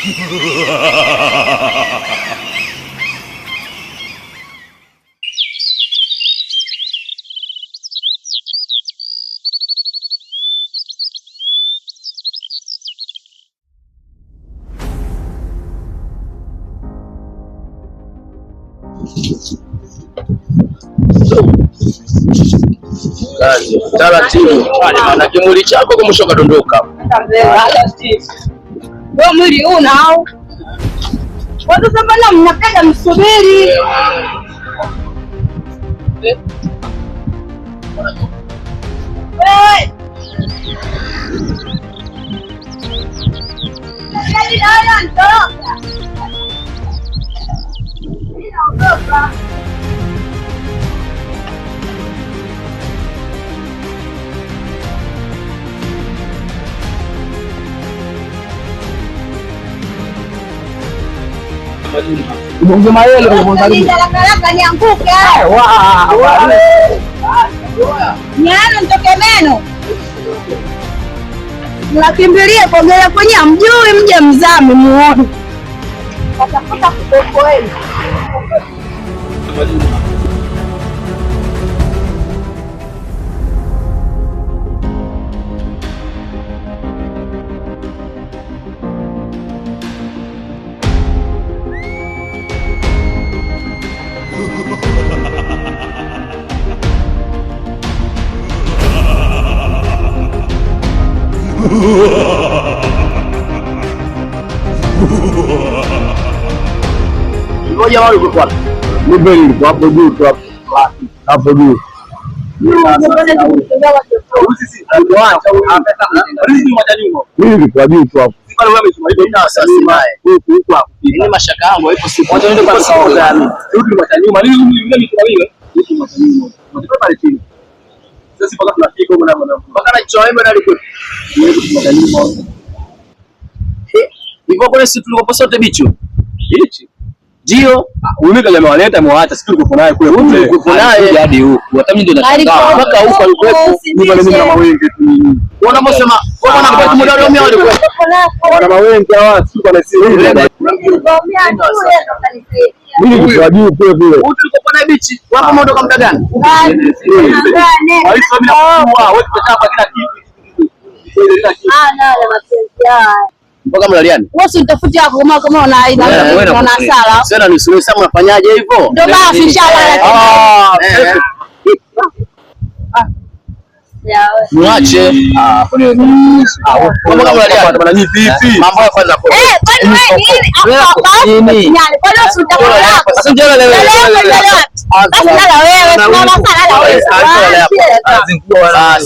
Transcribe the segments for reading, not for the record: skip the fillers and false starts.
Taratibu na kimwili chako kumsho kadondoka. Wewe mwili una au? Watu sasa mnapenda msubiri. Wewe. Mbonge mayele kwa mwangalie. Haraka nianguke. Nyana nitoke meno. Mnakimbilia kuogelea kwenye mjui mje mzame muone. Watafuta kukokoeni. Ngoja wao yuko wapi? Mbele yuko hapo juu tu hapo juu. Mimi kwa juu tu hapo. Ni mashaka yangu hapo sipo. Wacha niende kwa sababu gani? Rudi mtanyuma. Nini yule mtu wawili? Yuko mtanyuma. Mtoto pale chini. Sasa mpaka tunafika huko na mpaka na choembe na liko. Yuko mtanyuma. Hivyo kwa sisi tulikopo sote bicho. Bichi. Ndio, wewe kama waleta mwaacha sisi tuko naye kule kule. Tuko naye hadi huko. Hata mimi ndio nashangaa mpaka huko alikuwepo. Ni wale mimi na mawenge tu nini. Unaposema kwa maana kwa muda leo mimi walikuwa. Wana mawenge hawa sisi kwa sisi. Mimi kwa juu kule kule. Ulikuwa na bichi. Wapo umeondoka muda gani? Walisema mimi na wewe tutachapa kila kitu. Na mapenzi haya. Mpaka mlaliani. Wewe usitafute hapo kama una aina na sala. Sasa ni sio sasa unafanyaje hivyo? Ndio basi inshallah. Muache. Kama mlaliani bwana ni vipi? Mambo ya kwanza kwa. Kwani wewe hapa nini? Kwani usitafute? Sasa njoo leo. Basi lala wewe, simama sana lala wewe. Azingua wala.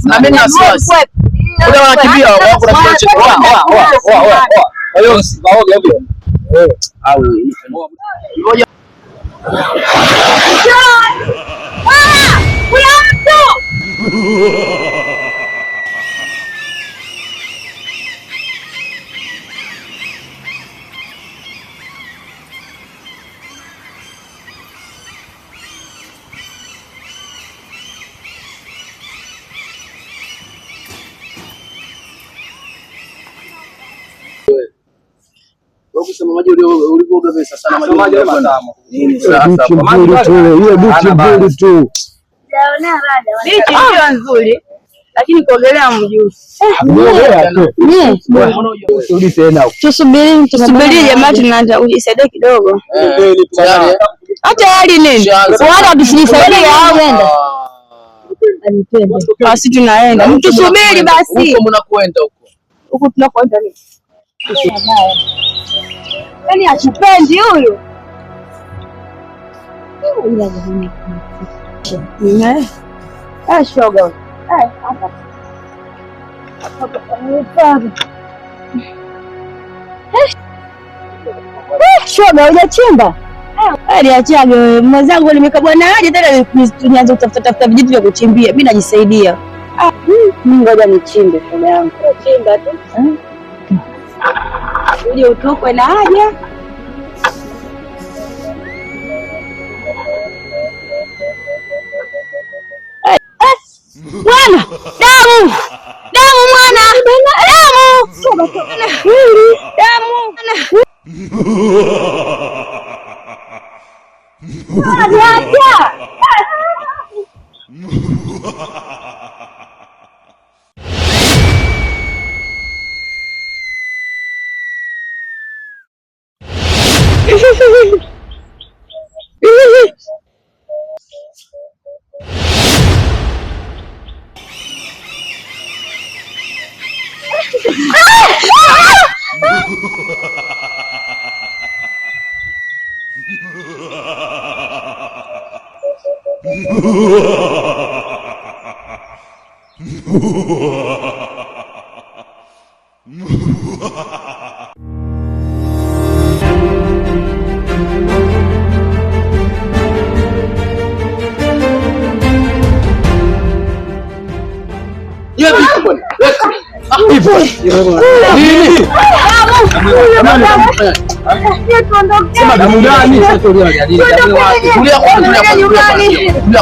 Na mimi na siwasi. Kuna wanakimbia wako na kitu. Kwa hiyo sibaoge ovyo. Au ngoja. Kuna mtu. Kusema maji ulivyoga pesa sana maji matamu. Nini sasa? Kwa maana hiyo bichi mbili tu. Jaona rada. Bichi sio nzuri lakini kuogelea mjuzi. Turudi tena. Tusubiri jamaa tunaanza kujisaidia kidogo. Hata hali nini? Wala wakisaidia hao wenda. Basi tunaenda. Mtusubiri basi. Huko mnakwenda huko. Huko tunakwenda nini? Yaani achupendi huyu. Shoga. Hapa. Shoga hujachimba? Aliachaga mwenzangu nimekabwa na haja tena nianze kutafuta vijitu vya kuchimbia. Mimi najisaidia. Ngoja nichimbe shoga yangu. Chimba tu. Uje utokwe na haja. Bwana, Damu.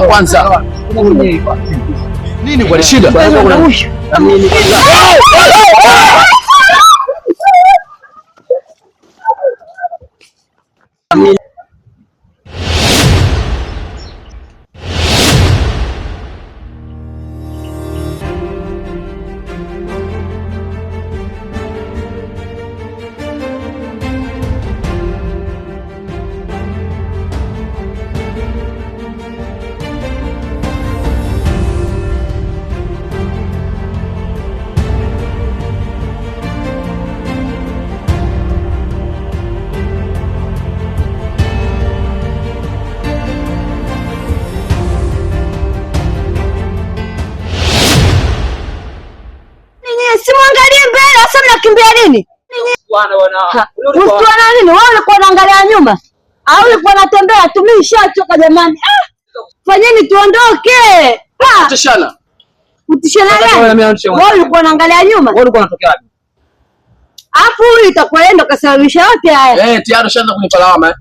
Kwanza nini kwa shida? Simwangalie mbele, sasa mnakimbia nini? Usiona nini? Wewe ulikuwa unaangalia nyuma au ulikuwa unatembea? Tumeshachoka jamani. Fanyeni tuondoke. Utishana. Utishana gani? Wewe ulikuwa unaangalia nyuma? Wewe ulikuwa unatokea wapi? Alafu huyu itakuwa enda kasababisha yote haya. Tayari ushaanza kunipa lawama.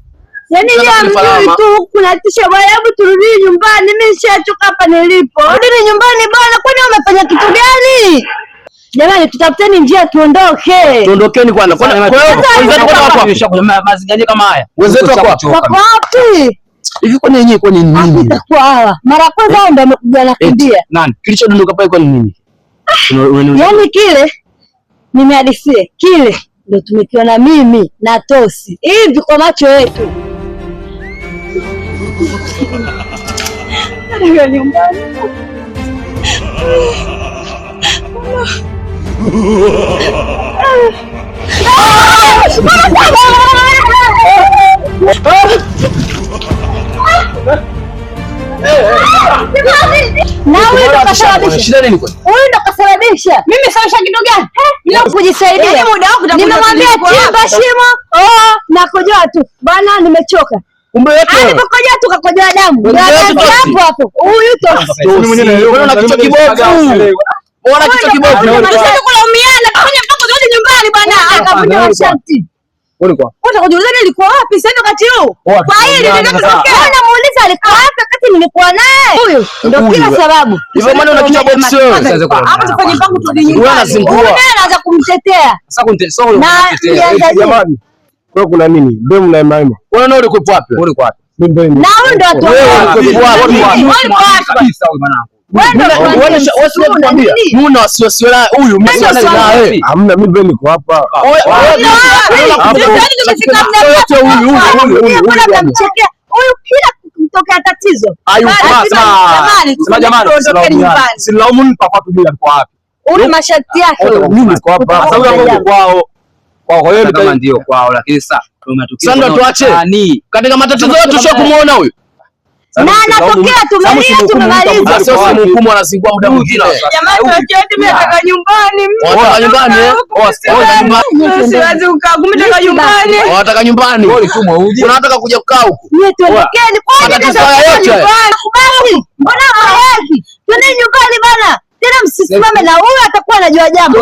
Yaani mimi tu kunatisha bwana, hebu turudi nyumbani. Mimi nishachoka hapa nilipo. Rudi nyumbani bwana, kwani umefanya kitu gani? Jamani tutafuteni njia tuondoke. Tuondokeni kwanza. Kwa hiyo wenzetu wako wapi? Mazingira kama haya. Wenzetu wako wapi? Wako wapi? Hivi kwa nini nini? Itakuwa hawa. Mara kwanza hao ndio wamekuja na kimbia. Nani? Kilichodondoka pale kwa nini? Yaani kile nimehadithia. Kile ndio tumekiona mimi na Tosi. Hivi kwa macho yetu. Ndio nyumbani. Huyu ndo kasababisha. Mimi sababisha kitu gani? Bila kujisaidia. Nimemwambia chimba shimo. Nakojoa tu. Bana nimechoka. Alipokojoa tu kakojoa damu. Hapo hapo. Huyu Tosi. Unaona kichwa kibovu. Unaona kichwa kibovu. Tunataka kulaumiana. Kufanya mpaka turudi nyumbani bana. Akavuja masharti. Utakujiuliza nilikuwa wapi sasa wakati huu? Kwa hili ninatokea. Namuuliza alikuwa wapi wakati nilikuwa naye? Huyu ndio kila sababu. Hivyo maana unakicha box wewe. Hapo tufanye mpango turudi nyumbani. Wewe anaanza kumtetea. Sasa kumtetea huyo kumtetea. Jamani. Kwa kuna nini? Demu na Imaima. Wewe ndio ulikuwa wapi? Ulikuwa wapi? Mimi na wewe ndio watu. Wewe ulikuwa wapi? Kabisa huyu mwanangu. Muna wasiwasi wala huyu msiana naye. Hamna, mimi ndio niko hapa. Huyu kila kutokea tatizo. Jamani, silaumu mpaka tu bila kwa wapi. Huyu masharti yake. Mimi niko hapa. Sababu hapo kwao. Kwa hiyo kama ndio kwao, lakini sasa sasa ndio tuache katika matatizo yetu, sio kumuona huyu na anatokea tumemaliza. Sasa mhukumu anazingua muda mwingine. Jamani tuache, mimi nataka nyumbani. Wataka nyumbani? Siwezi kukaa kumetaka nyumbani. Wataka nyumbani? Unataka kuja kukaa huko? Mimi tuondokeni kwa matatizo yote. Basi mbona hawezi? Twende nyumbani bana. Tena msisimame na huyu atakuwa anajua jambo.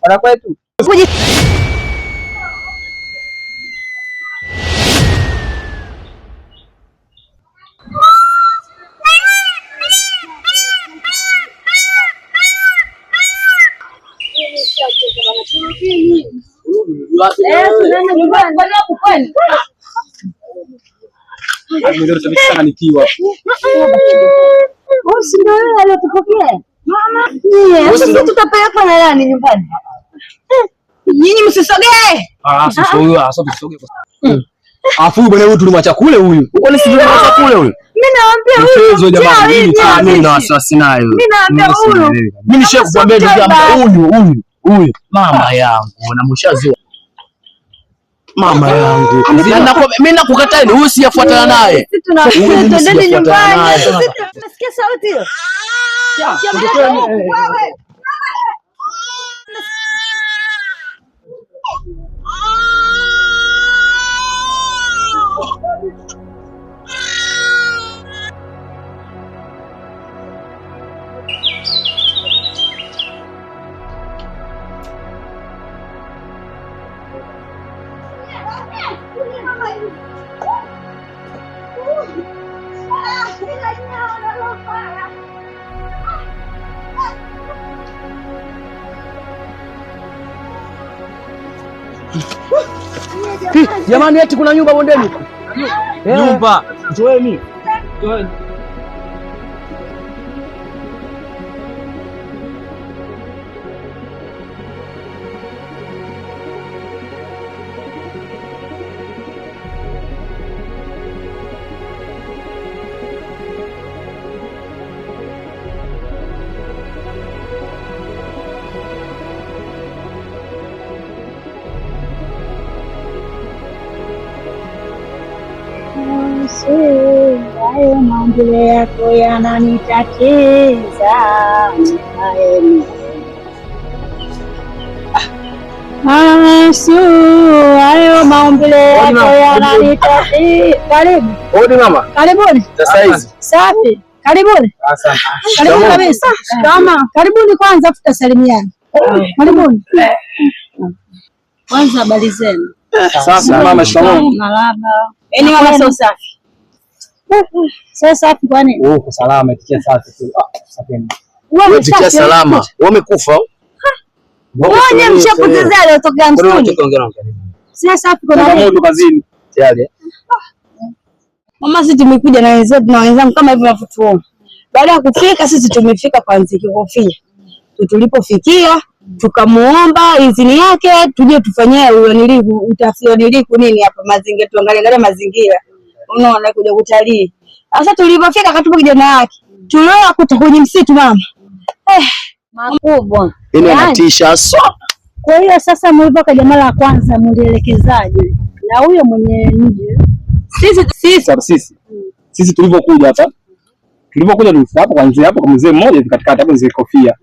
Wanakwetu. wapi? Tunaenda nyumbani. Kwani? Ndio tumechanganyikiwa. Bosi ndio yule aliyotupokea. Mama, sisi tutapeleka na nani nyumbani? Nyinyi msisogee. Sasa huyu asogee. Afu bwana huyu tulimwacha kule huyu. Uko ni sisi tulimwacha kule huyu. Mimi naambia huyu. Mchezo jamani, mimi na wasiwasi naye huyu. Mimi naambia huyu. Mimi nishakwambia ndugu huyu mama yangu na mshazoea. Mama yangu. Mimi nakukataa ni huyu siyafuatana naye. Sisi tunakwenda nyumbani. Unasikia sauti hiyo? Wewe. Jamani eti kuna nyumba bondeni. Nyumba. Joeni. Hayo mambo yako yananitatiza. Hayo mambo yako yananitatiza. Karibu. Odi mama. Karibuni. Sasa hizi. Safi. Karibuni. Asante. Karibuni kabisa. Kama karibuni kwanza tutasalimiana. Karibuni. Kwanza habari zenu. Sasa mama shikamoo. Marhaba. Yaani mama sio safi. Sasa safi kwa nini? Uko salama etikia safi tu. Sapeni. Wewe etikia salama. Wamekufa. Wewe mshapotezea leo toka msituni. Sasa safi kwa nini? Kama kazini. Tayari. Mama sisi tumekuja na wenzetu na wenzangu kama hivyo tunavyotuona. Baada ya kufika sisi tumefika kwanza Kikofia. Tulipofikia tukamuomba idhini yake tuje tufanyie utafsiri nini hapa mazingira tuangalie mazingira. Unaona kuja kutalii. Sasa tulipofika akatupa kijana wake. Tuliona kuta kwenye msitu mama. Makubwa. Ile inatisha so. Kwa hiyo sasa mlipoka jamaa la kwanza mlielekezaje? Na huyo mwenye nje. Sisi tulipokuja hapa. Tulipokuja hapo kwanza hapo kwa mzee mmoja katikati hapo mzee Kofia.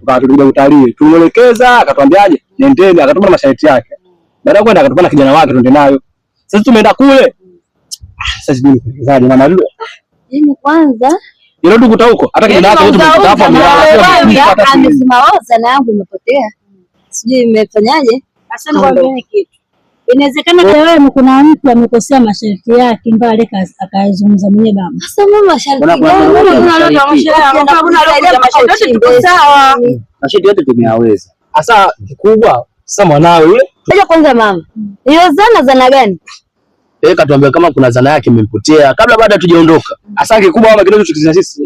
Tukakuja kutalii. Tulimuelekeza akatwambiaje? Nendeni akatupa masharti yake. Baada ya kwenda akatupa na kijana wake twende nayo. Sasa tumeenda kule. Sasa sijui kuelekezaje maana leo. Mimi kwanza ile ndugu ta huko hata kijana wake tumekuta hapa amesema oza na yangu imepotea. Sijui imefanyaje? Asante kwa mimi kitu. Inawezekana wewe kuna mtu amekosea masharti yake mbali akazungumza mwenyewe baba. Sasa mimi masharti sawa. Masharti yote tumeyaweza. Sasa kikubwa sasa mwanawe yule. Ngoja kwanza mama. Hiyo zana gani? Katuambia kama kuna zana yake imempotea kabla baada tujaondoka. Sasa kikubwa kama kinachotokea sisi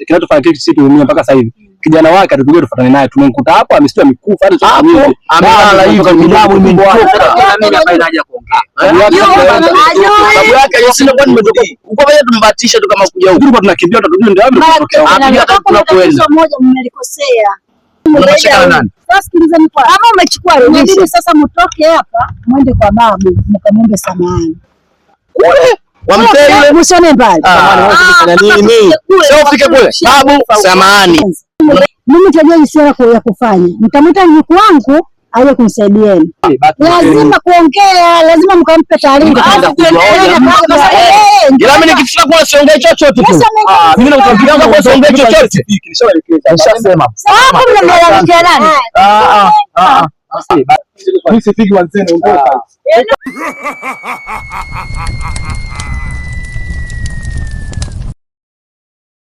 kinachofanya kitu sisi tuumie mpaka sasa hivi. Kijana wake atupigie tufuatane naye tumemkuta hapo amesitua mikufa hata hapo amelala hivi kwa midamu imemtoka. Mimi hapa inaja kuongea. Sababu yake sisi ndio nimetoka. Uko pale tumbatisha tu kama kuja huko. Tulikuwa tunakimbia tutujue ndio hata tunakwenda. Mmoja mmelikosea. Unashikana nani? Sasa sikilizeni kwa. Kama umechukua rejesho sasa mtoke hapa mwende kwa babu mkamwombe samahani. Kule wamtee yule mshone mbali. Samahani wewe nini? Sio ufike kule. Babu samahani. Mimi nitajua jinsi ya kufanya. Nitamwita mjukuu wangu aje kunisaidieni. Lazima kuongea, lazima mkampe taarifa. Ila mimi nikifika kwa siongee chochote tu. Mimi nakuambia kwa siongee chochote. Nishasema. Hapo mnamwelekea nani? Mimi sipigi wanzeni ondoka.